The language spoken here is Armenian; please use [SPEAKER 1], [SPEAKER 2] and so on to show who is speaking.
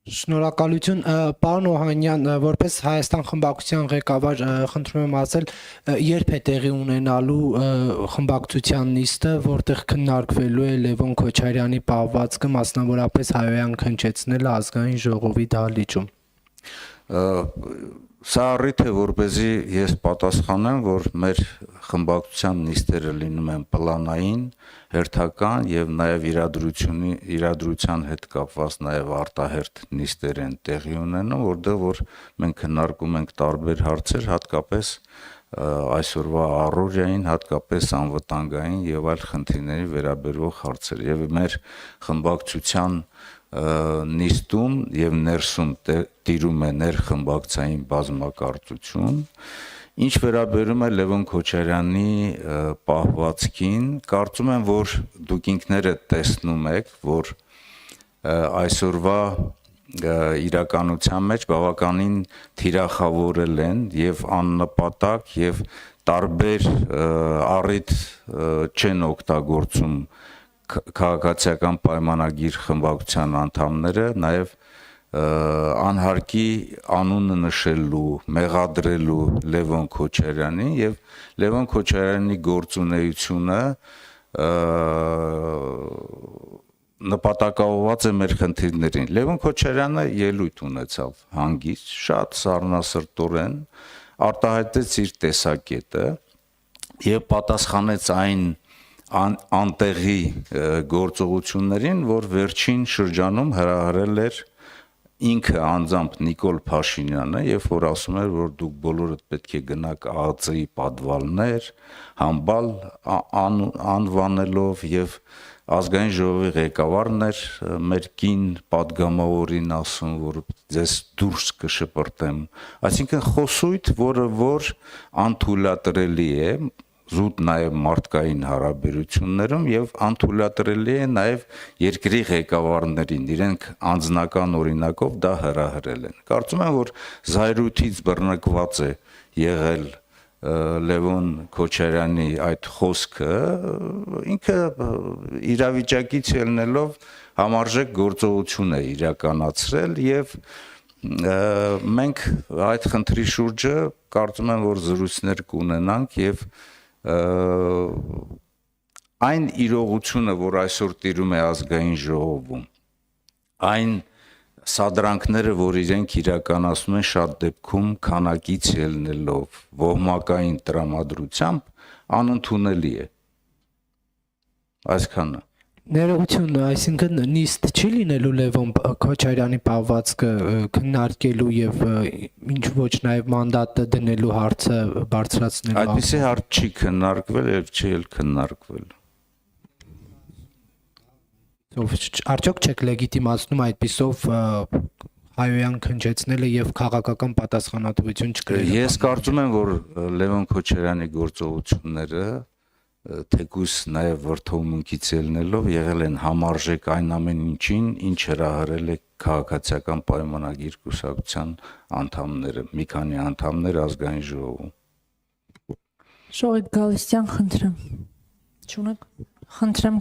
[SPEAKER 1] Շնորհակալություն, պարոն Օհանյան, որպես Հայաստան խմբակցության ղեկավար խնդրում եմ ասել, երբ է տեղի ունենալու խմբակցության նիստը, որտեղ քննարկվելու է Լևոն Քոչարյանի պահվածքը, մասնավորապես հայոյան քննչեցնելը ազգային ժողովի դահլիճում։
[SPEAKER 2] Սա առիթ է, որպեսզի ես պատասխանեմ, որ մեր խմբակցության նիստերը լինում են պլանային, հերթական եւ նաեւ իրադրության հետ կապված նաեւ արտահերթ նիստեր են տեղի ունենում, որտեղ որ մենք քննարկում ենք տարբեր հարցեր, հատկապես այսօրվա առօրյային, հատկապես անվտանգային եւ այլ խնդիրների վերաբերող հարցեր եւ մեր խմբակցության նիստում եւ ներսում տիրում է ներխմբակցային բազմակարծություն, ինչ վերաբերում է Լևոն Քոչարյանի պահվածքին, կարծում եմ, որ դուք ինքներդ տեսնում եք, որ այսօրվա իրականության մեջ բավականին թիրախավորել են եւ աննպատակ եւ տարբեր առիթ չեն օգտագործում քաղաքացիական պայմանագիր խմբակցության անդամները, նաև անհարկի անունը նշելու, մեղադրելու Լևոն Քոչարյանին եւ Լևոն Քոչարյանի գործունեությունը նպատակաուղղված է մեր խնդիրներին։ Լևոն Քոչարյանը ելույթ ունեցավ հանգիստ, շատ սառնասրտորեն արտահայտեց իր տեսակետը եւ պատասխանեց այն անտեղի գործողություններին, որ վերջին շրջանում հրահրել էր ինքը անձամբ Նիկոլ Փաշինյանը, երբ որ ասում էր, որ դուք բոլորդ պետք է գնաք ԱԱԾ-ի պատվալներ, համբալ անվանելով եւ ազգային ժողովի ղեկավարն էր մեր կին падգամավորին ասում, որ ձեզ դուրս կշպրտեմ, այսինքն խոսույթ, որ անթույլատրելի է զուտ նաև մարդկային հարաբերություններում եւ անթույլատրելի է նաև երկրի ղեկավարներին, իրենք անձնական օրինակով դա հրահրել են։ Կարծում եմ, որ զայրույթից բռնկված է եղել Լևոն Քոչարյանի այդ խոսքը, ինքը իրավիճակից ելնելով համարժեք գործողություն է իրականացրել եւ մենք այդ խնդրի շուրջը կարծում եմ, որ զրույցներ կունենանք եւ այն իրողությունը, որ այսօր տիրում է ազգային ժողովում, այն սադրանքները, որ իրենք իրականացնում են շատ դեպքում քանակից ելնելով, ոհմակային տրամադրությամբ, անընդունելի է։ Այսքանը։
[SPEAKER 1] Ներողություն, այսինքն նիստ չի լինելու Լևոն Քոչարյանի պահվածքը քննարկելու եւ ինչ ոչ նաեւ մանդատը դնելու հարցը բարձրացնելու։
[SPEAKER 2] Այդպիսի հարց չի քննարկվել եւ չի էլ քննարկվել։
[SPEAKER 1] Արդյոք չեք լեգիտիմացնում այդպիսով հայոյան քննչեցնելը եւ քաղաքական պատասխանատվություն չկրելը։
[SPEAKER 2] Ես կարծում եմ, որ Լևոն Քոչարյանի գործողությունները թեկուզ նաև վրթովմունքից ելնելով եղել են համարժեք այն ամեն ինչին, ինչ հրահրել է քաղաքացիական պայմանագիր կուսակցության անդամները, մի քանի անդամներ ազգային ժողովում։
[SPEAKER 3] Շողիկ Գալստյան, խնդրեմ։ Չունեք։ Խնդրեմ